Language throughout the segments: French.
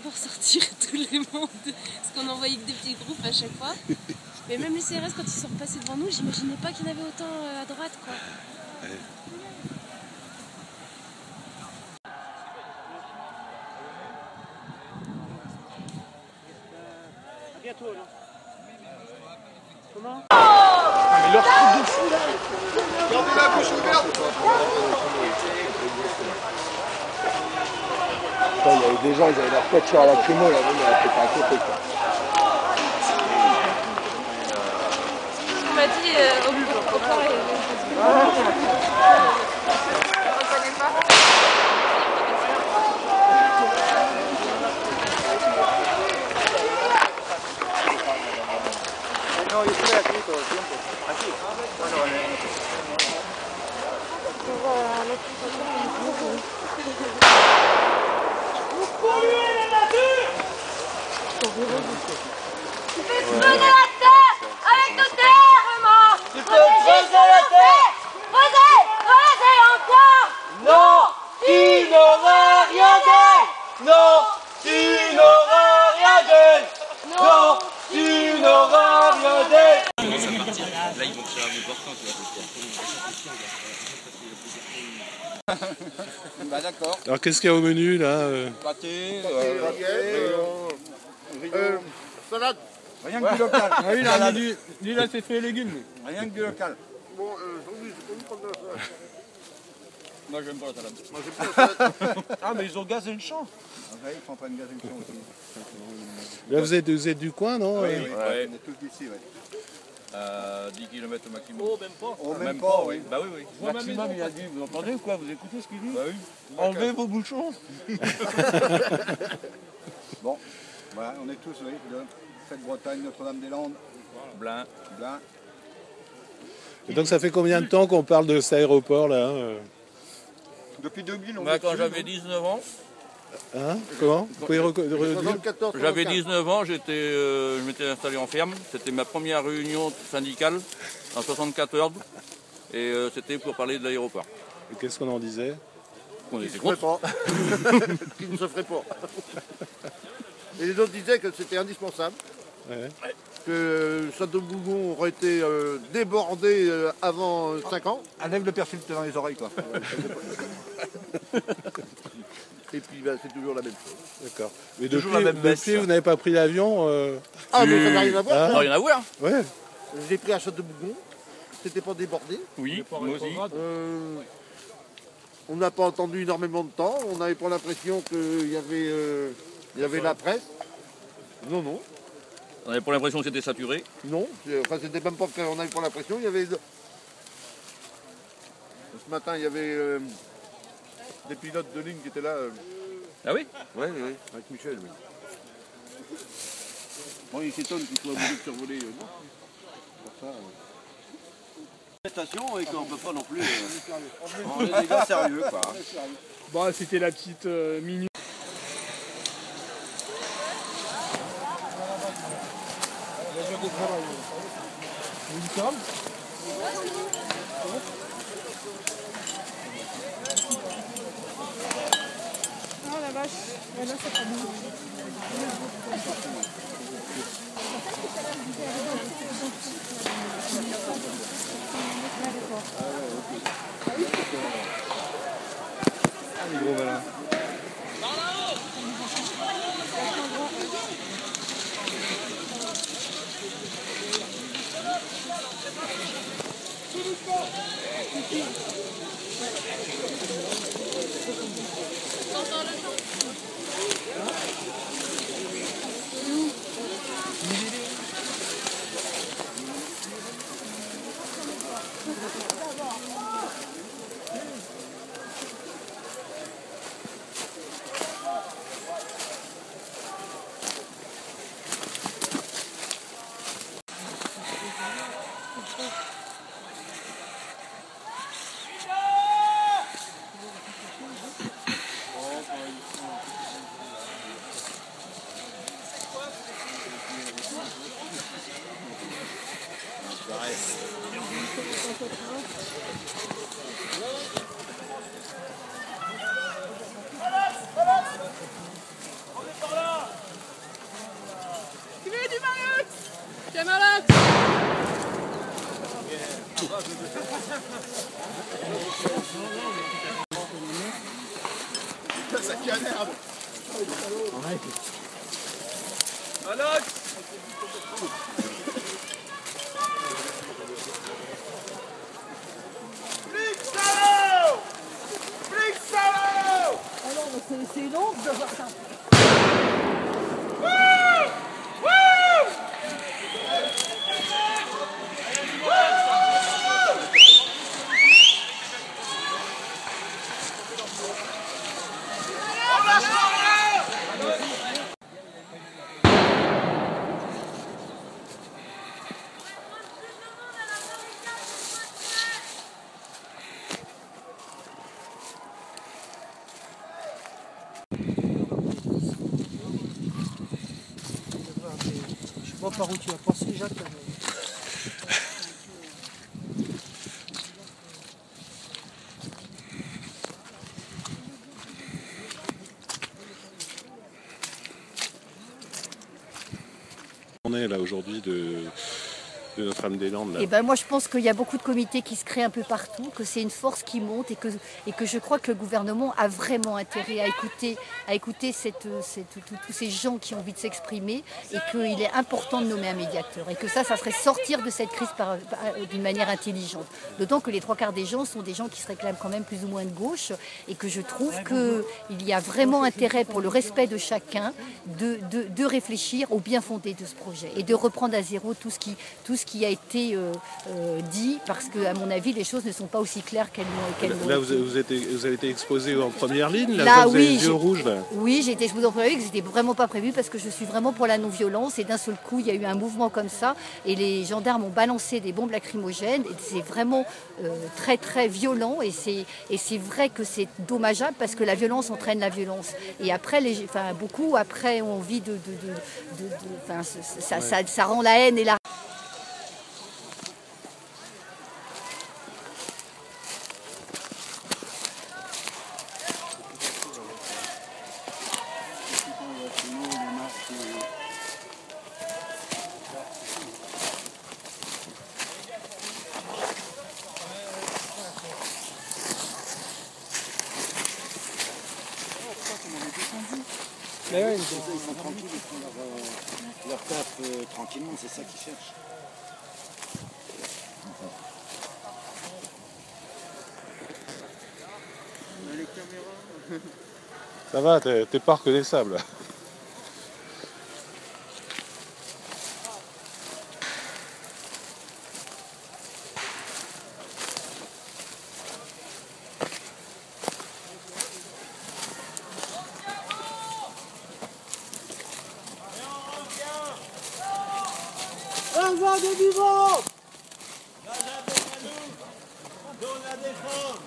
pour sortir tout le monde. Parce qu'on envoyait que des petits groupes à chaque fois. Mais même les CRS, quand ils sont repassés devant nous, j'imaginais pas qu'il y en avait autant à droite, quoi. Ouais. À bientôt, là. Comment? Mais leur truc de fou là. Gardez la bouche ouverte. Il y avait des gens, ils avaient leur tête sur la lacrymo, là, même elle a pété à côté, quoi. Ce qu'on m'a dit au corps et No, yo estoy aquí todo el tiempo. Aquí. Bueno, Tu peux creuser la terre avec nos terres, tu peux creuser la terre. Creuser, creuser encore. Non, tu n'auras rien dit. Non, tu n'auras rien dit. Non, tu n'auras rien dit. Là, ils vont tirer à bout portant, tu vois. bah d'accord. Alors qu'est-ce qu'il y a au menu là Pâté, Salade. rien que du local. Ah oui, là, lui là, c'est fruits et légumes. Rien que du local. Bon, aujourd'hui, j'ai pas envie de prendre de la salade. Moi, j'aime pas la salade. Moi, j'ai pas la salade. Ah, mais ils ont gazé le champ. Ah, ils sont en train de gazer le champ aussi. Là vous êtes du coin, non Oui, Ouais. on est tous d'ici, ouais. 10 km au maximum. Oh, même pas. Oh, même pas, oui. Bah oui, oui. Maximum, il a dit, vous entendez ou quoi? Vous écoutez ce qu'il dit? Bah oui. Enlevez vos bouchons. Bon, voilà, on est tous, oui, de cette Bretagne, Notre-Dame-des-Landes, Blin. Blain. Et donc ça fait combien de temps qu'on parle de cet aéroport là Depuis 2000, on Moi, est quand dessus, j'avais non 19 ans, Hein Comment vous pouvez redire 74, j'avais 75. 19 ans, je m'étais installé en ferme. C'était ma première réunion syndicale en 74. Et c'était pour parler de l'aéroport. Et qu'est-ce qu'on en disait? On Qui était ne se ferait contre. pas. Qui ne se ferait pas. Et les autres disaient que c'était indispensable. Ouais. Que Château-Bougon aurait été débordé avant 5 ans. Enlève le perfil dans les oreilles, quoi. Et puis bah, c'est toujours la même chose. D'accord. Mais Toujours la même messe. depuis vous n'avez pas pris l'avion Ah mais ça n'a rien à voir. Hein Non, rien à voir. Ouais. J'ai pris à Château-Bougon. C'était pas débordé. Oui, moi aussi. On n'a pas entendu énormément de temps. On n'avait pas l'impression qu'il y avait la presse. Non, non. On avait pas l'impression que c'était saturé. Non. Enfin, c'était même pas qu'on n'avait pas l'impression. Il y avait... Ce matin, il y avait des pilotes de ligne qui étaient là. Ah oui? Oui, oui, avec Michel, oui. Bon, il s'étonne qu'il soit obligé de survoler. Non. Pour ça, Station et qu'on peut pas non plus. On est des gars sérieux, quoi. Bon, c'était la petite minute. oh la vache, là c'est pas bon. Les gros malins. On est par là. C'est long de voir ça. Je sais pas par où tu as pensé, Jacques. On est là aujourd'hui de Notre-Dame-des-Landes. Et ben moi je pense qu'il y a beaucoup de comités qui se créent un peu partout, que c'est une force qui monte et que je crois que le gouvernement a vraiment intérêt à écouter tous ces gens qui ont envie de s'exprimer et qu'il est important de nommer un médiateur et que ça serait sortir de cette crise d'une manière intelligente. D'autant que les 3/4 des gens sont des gens qui se réclament quand même plus ou moins de gauche et que je trouve qu'il y a vraiment intérêt pour le respect de chacun de réfléchir au bien fondé de ce projet et de reprendre à zéro tout ce qui a été dit, parce que à mon avis les choses ne sont pas aussi claires qu'elles l'ont Là été. vous avez été exposé en première ligne, Là, vous avez les yeux rouges là. Oui, j'ai été exposée en première ligne, que c'était vraiment pas prévu parce que je suis vraiment pour la non-violence et d'un seul coup il y a eu un mouvement comme ça et les gendarmes ont balancé des bombes lacrymogènes et c'est vraiment très très violent et c'est vrai que c'est dommageable parce que la violence entraîne la violence et après beaucoup après ont envie ça rend la haine et la Ils sont tranquilles, ils font leur taf tranquillement, c'est ça qu'ils cherchent. Les caméras. Ça va, t'es pas reconnaissable. Envoie des vivants! Donne la défense!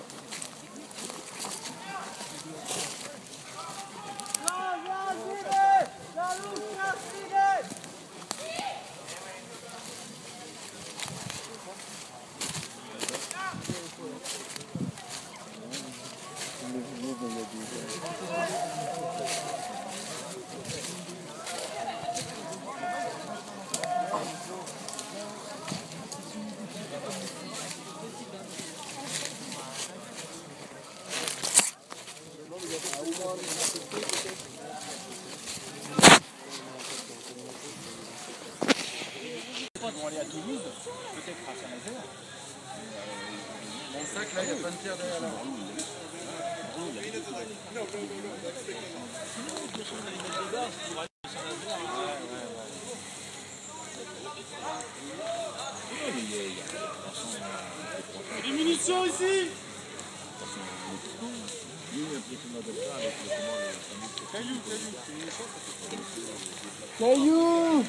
Vont aller à Toulouse, peut-être à Saint-Nazaire. Mon sac là, il y a plein de pierres derrière là. Des munitions ici! Caillou!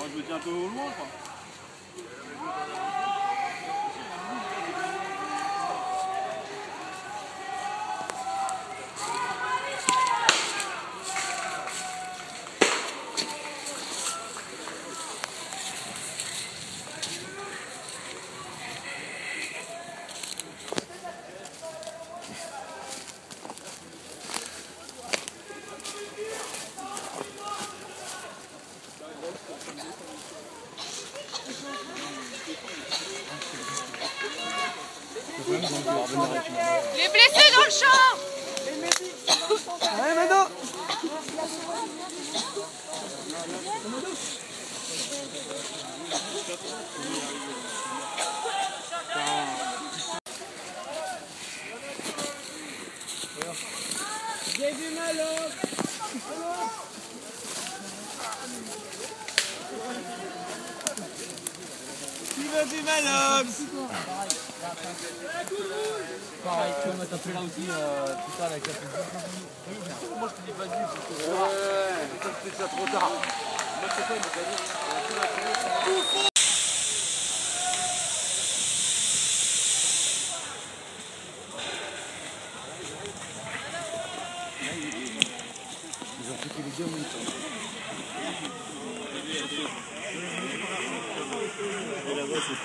Je me tiens un peu au loin, quoi. Les blessés dans le champ. Allez, Mado. J'ai du Malox. Qui veut du Malox? Pareil, tu vas taper là aussi, putain, avec la petite. Moi, je te dis pas du tout. Ouais, c'est ça trop tard. Moi, c'est pas une Ils ont pris les deux en même temps. Et là-bas, c'est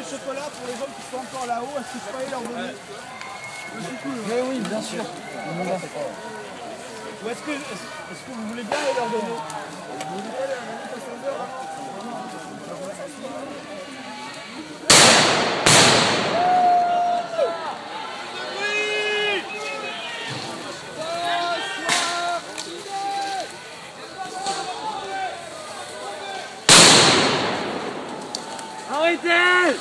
chocolat pour les gens qui sont encore là-haut, est-ce que je peux aller leur donner? Mais oui, bien sûr. Ou est-ce que vous voulez bien aller leur donner? Arrêtez!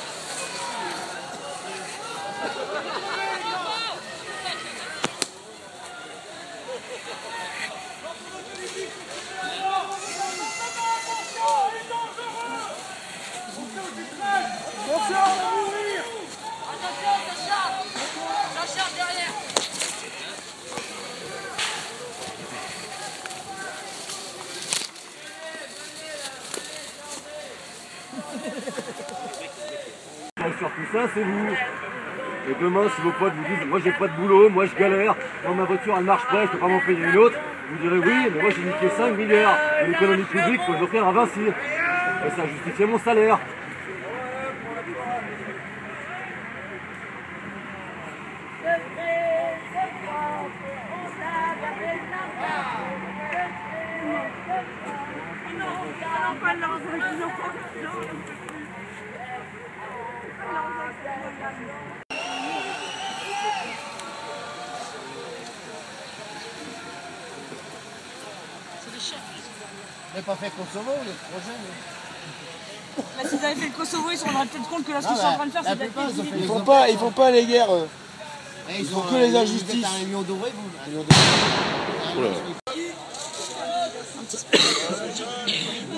Sur tout ça, c'est vous. Et demain, si vos potes vous disent, moi j'ai pas de boulot, moi je galère, moi ma voiture elle marche pas, je peux pas m'en payer une autre, vous direz oui, mais moi j'ai niqué 5 milliards de l'économie publique pour les offrir à Vinci. Et ça a justifié mon salaire. Vous n'avez pas fait Kosovo, le projet Là, s'ils avaient fait le Kosovo, ils se rendraient peut-être compte que là, ce qu'ils sont en train de faire, c'est d'être Ils font pas les guerres. Ils font que les injustices. Un million d'euros, vous.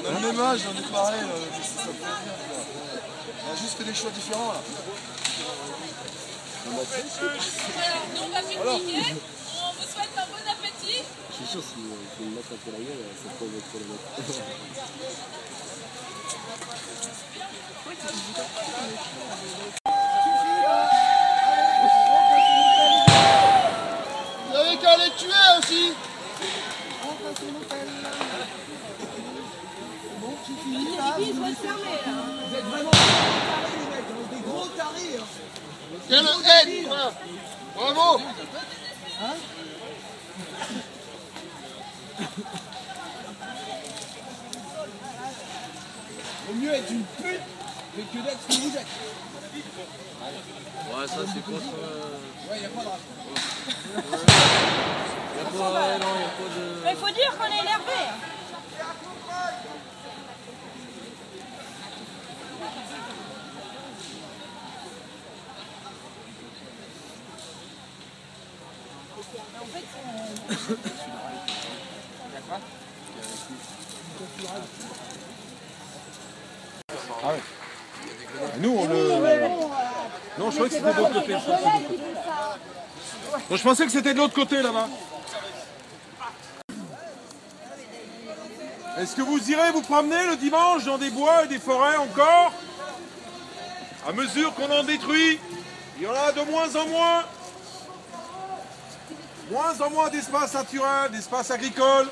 Dans le même âge, on est pareil, ça fait plaisir. On a juste des choix différents là. Nous, on va pique-niquer. On vous souhaite un bon appétit. Je suis sûr, si vous me mettre un peu la gueule, c'est pas votre kilomètre. Vous avez qu'à les tuer aussi. Vous êtes vraiment des gros tarés. Quelle haine. Bravo. Hein? Vaut mieux être une pute que d'être ce que vous êtes. Ouais, ça c'est contre. Ouais, y a pas de rapport. Mais il faut dire qu'on est énervé. En fait, Ah ouais. Nous, on le... Non, je croyais que c'était de l'autre côté. Bon, je pensais que c'était de l'autre côté là-bas. Est-ce que vous irez vous promener le dimanche dans des bois et des forêts encore? À mesure qu'on en détruit, il y en a de moins en moins. Moins en moins d'espaces naturels, d'espaces agricoles.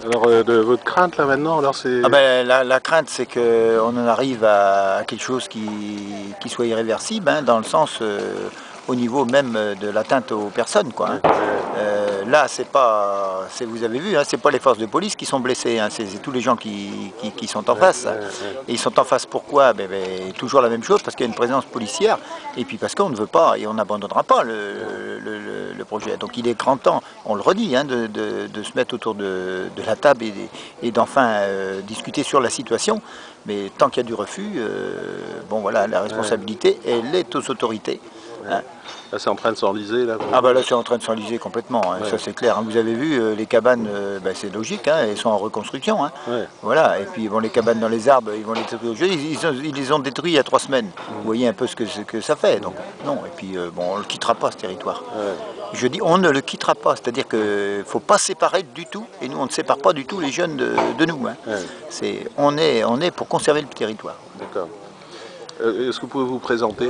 Alors, de votre crainte là maintenant, alors c'est... Ah ben, la crainte, c'est qu'on en arrive à quelque chose qui soit irréversible, hein, dans le sens au niveau même de l'atteinte aux personnes, quoi. Hein. Là, vous avez vu, hein, c'est pas les forces de police qui sont blessées, hein, c'est tous les gens qui sont en face. Hein. Et ils sont en face pourquoi? Toujours la même chose, parce qu'il y a une présence policière, et puis parce qu'on ne veut pas, et on n'abandonnera pas le projet. Donc il est grand temps, on le redit, hein, de se mettre autour de la table et d'enfin discuter sur la situation. Mais tant qu'il y a du refus, bon voilà, la responsabilité, elle est aux autorités. Hein. Là, c'est en train de s'enliser, là. Ah bah là, c'est en train de s'enliser complètement, hein. Ça c'est clair. Hein. Vous avez vu, les cabanes, c'est logique, hein, elles sont en reconstruction. Hein. Voilà, et puis bon, les cabanes dans les arbres, ils vont les détruire. Ils les ont détruits il y a 3 semaines. Vous voyez un peu ce que ça fait. Donc non, et puis bon, on ne le quittera pas, ce territoire. Je dis, on ne le quittera pas, c'est-à-dire qu'il ne faut pas séparer du tout, et nous on ne sépare pas du tout les jeunes de nous. Hein. On est pour conserver le territoire. D'accord. Est-ce que vous pouvez vous présenter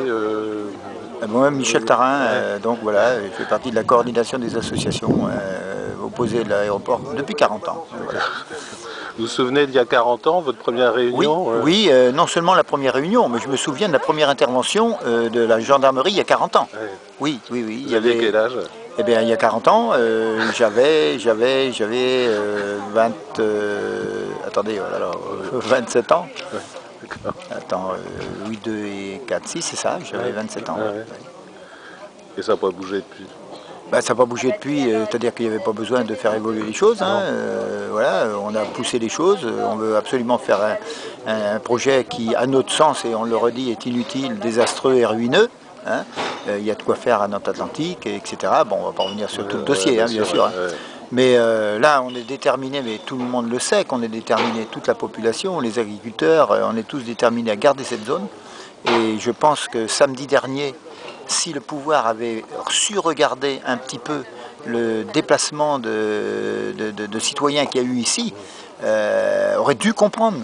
Moi-même, Michel Tarin, donc voilà, je fais partie de la coordination des associations opposées de l'aéroport depuis 40 ans. Voilà. Vous vous souvenez d'il y a 40 ans, votre première réunion? Oui, non seulement la première réunion, mais je me souviens de la première intervention de la gendarmerie il y a 40 ans. Oui. Vous aviez quel âge? Eh bien, il y a 40 ans, j'avais 27 ans. Attends, 8, 2 et 4, 6, c'est ça, j'avais 27 ans. Et ça n'a pas bougé depuis? Ça n'a pas bougé depuis, c'est-à-dire qu'il n'y avait pas besoin de faire évoluer les choses. Hein. Voilà, on a poussé les choses, on veut absolument faire un projet qui, à notre sens, et on le redit, est inutile, désastreux et ruineux. Hein. Il y a de quoi faire à Nantes-Atlantique, etc. Bon, on ne va pas revenir sur tout le dossier, hein, bien sûr. Hein. Mais là, on est déterminé, mais tout le monde le sait, qu'on est déterminé, toute la population, les agriculteurs, on est tous déterminés à garder cette zone. Et je pense que samedi dernier, si le pouvoir avait su regarder un petit peu le déplacement de citoyens qu'il y a eu ici, aurait dû comprendre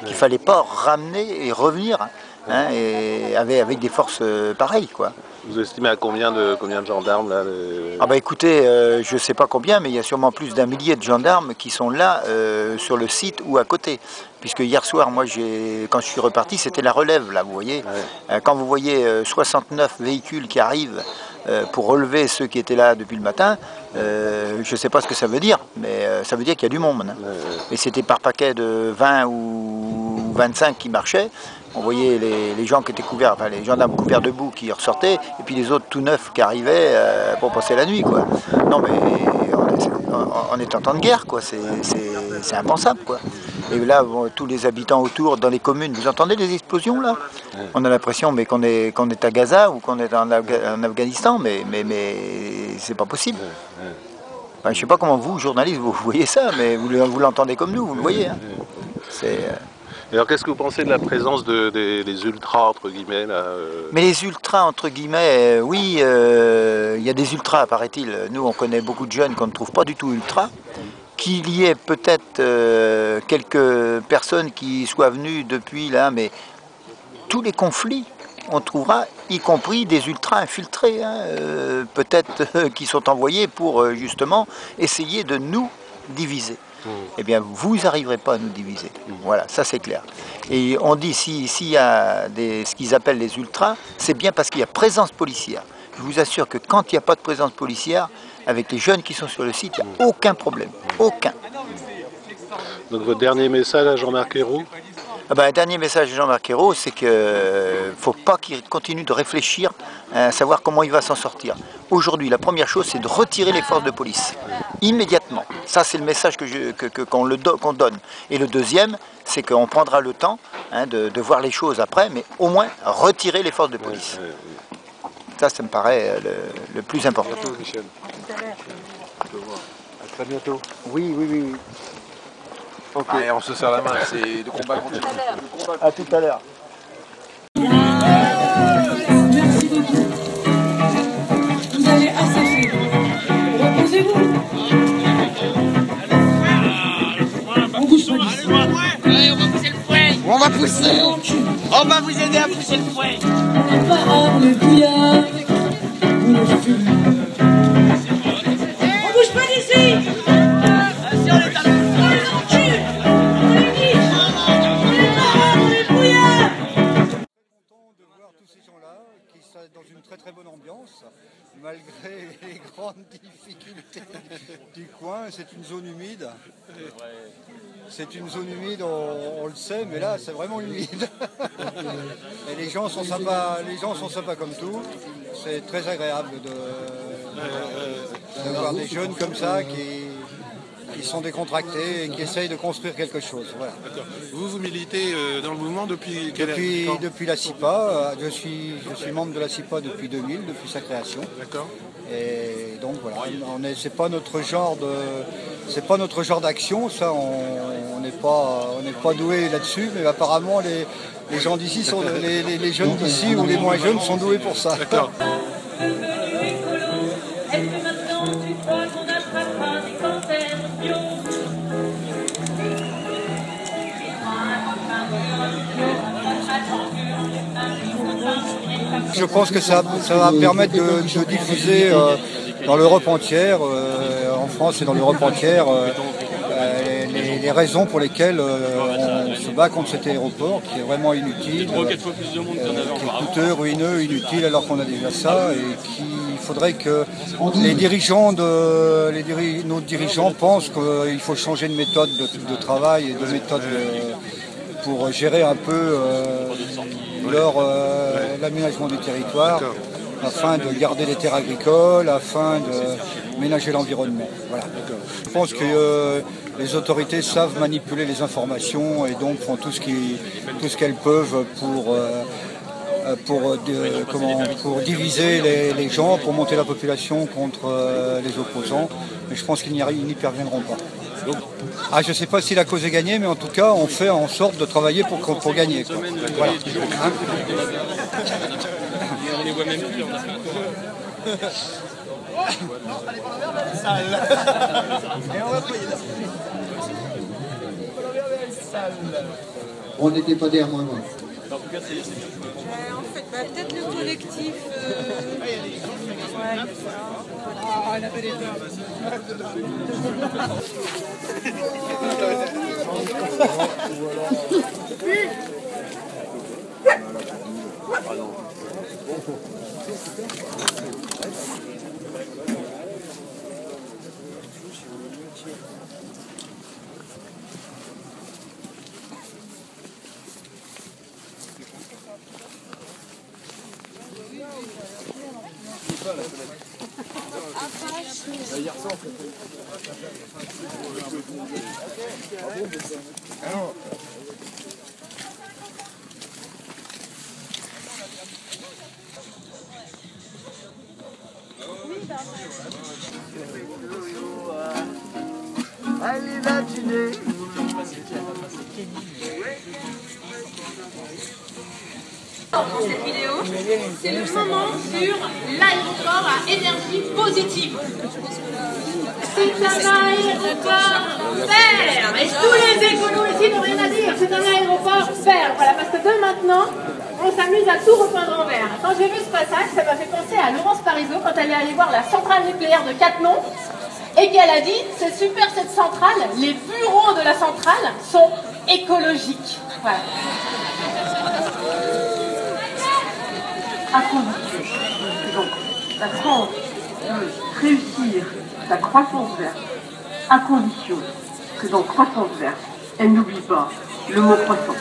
qu'il ne fallait pas ramener et revenir, hein, et avec des forces pareilles, quoi. Vous estimez à combien de gendarmes là Ah bah écoutez, je ne sais pas combien, mais il y a sûrement plus d'1 millier de gendarmes qui sont là sur le site ou à côté. Puisque hier soir, moi, quand je suis reparti, c'était la relève, là, vous voyez. Quand vous voyez 69 véhicules qui arrivent pour relever ceux qui étaient là depuis le matin, je ne sais pas ce que ça veut dire, mais ça veut dire qu'il y a du monde. Hein. Et c'était par paquet de 20 ou 25 qui marchaient. On voyait les gens qui étaient couverts, enfin les gendarmes couverts de boue qui ressortaient, et puis les autres tout neufs qui arrivaient pour passer la nuit, quoi. Non mais on est en temps de guerre, quoi. C'est impensable, quoi. Et là, bon, tous les habitants autour, dans les communes, vous entendez les explosions là? On a l'impression qu'on est à Gaza ou qu'on est en Afghanistan, mais c'est pas possible. Enfin, je sais pas comment vous, journalistes, vous voyez ça, mais vous l'entendez comme nous, vous le voyez. Hein. Alors qu'est-ce que vous pensez de la présence des ultras, entre guillemets là, Mais les ultras, entre guillemets, oui, il y a des ultras, paraît-il. Nous, on connaît beaucoup de jeunes qu'on ne trouve pas du tout ultras. Qu'il y ait peut-être quelques personnes qui soient venues depuis là, mais tous les conflits, on trouvera, y compris des ultras infiltrés, hein, peut-être qui sont envoyés pour justement essayer de nous diviser. Eh bien, vous n'arriverez pas à nous diviser. Voilà, ça c'est clair. Et on dit, s'il y a ce qu'ils appellent les ultras, c'est bien parce qu'il y a présence policière. Je vous assure que quand il n'y a pas de présence policière, avec les jeunes qui sont sur le site, il n'y a aucun problème. Aucun. Donc votre dernier message à Jean-Marc Ayrault? Un dernier message à Jean-Marc Ayrault, c'est qu'il ne faut pas qu'il continue de réfléchir à savoir comment il va s'en sortir. Aujourd'hui, la première chose, c'est de retirer les forces de police. Immédiatement. Ça, c'est le message qu'on donne. Et le deuxième, c'est qu'on prendra le temps, hein, de voir les choses après, mais au moins retirer les forces de police. Ça me paraît le plus important. À bientôt, Michel. À très bientôt. Oui. Okay. Allez, on se serre la main, c'est de combat contre À tout à l'heure. Merci beaucoup. Vous avez assez fait. va pousser. On va vous aider à pousser le fouet. On bouge pas d'ici. Si on est à On les encule. On les niche. On les parents, on les bouillards. Content de voir tous ces gens-là qui sont dans une très très bonne ambiance, malgré les grandes difficultés du coin. C'est une zone humide. C'est une zone humide, on le sait, mais là c'est vraiment humide. Et les gens sont sympas comme tout. C'est très agréable de voir des jeunes comme ça qui sont décontractés et qui essayent de construire quelque chose. Voilà. Vous militez dans le mouvement depuis quel temps ? Depuis la CIPA. Je suis membre de la CIPA depuis 2000, depuis sa création. D'accord. Et donc voilà, c'est pas notre genre d'action, ça on n'est pas doué là-dessus, mais apparemment les gens d'ici sont les jeunes d'ici ou les moins jeunes sont doués pour ça. D'accord. Je pense que ça va permettre de diffuser dans l'Europe entière, en France et dans l'Europe entière, les raisons pour lesquelles on se bat contre cet aéroport qui est vraiment inutile, qui est coûteux, ruineux, inutile alors qu'on a déjà ça et qu'il faudrait que nos dirigeants pensent qu'il faut changer de méthode de travail et de méthode pour gérer un peu l'aménagement du territoire afin de garder les terres agricoles, afin de ménager l'environnement. Voilà. Je pense que les autorités savent manipuler les informations et donc font tout ce qu'elles peuvent pour diviser les gens, pour monter la population contre les opposants. Mais je pense qu'ils n'y parviendront pas. Je ne sais pas si la cause est gagnée, mais en tout cas, on fait en sorte de travailler pour gagner. Quoi. Voilà. Hein? On les voit même plus, on a fait un tour. On n'était pas derrière moi. En tout cas, c'est En fait, peut-être le collectif. on a fait des Allez là, tu n'es. Pour cette vidéo, c'est le moment sur l'aéroport à énergie positive. C'est un aéroport vert. Et tous les écolos ici n'ont rien à dire. C'est un aéroport vert. Voilà, parce que de maintenant, on s'amuse à tout repeindre en vert. Quand j'ai vu ce passage, ça m'a fait penser à Laurence Parisot quand elle est allée voir la centrale nucléaire de Cattenom et qu'elle a dit c'est super cette centrale, les bureaux de la centrale sont écologiques. Voilà. À condition que donc la France puisse réussir sa croissance verte, à condition que dans croissance verte, elle n'oublie pas le mot croissance.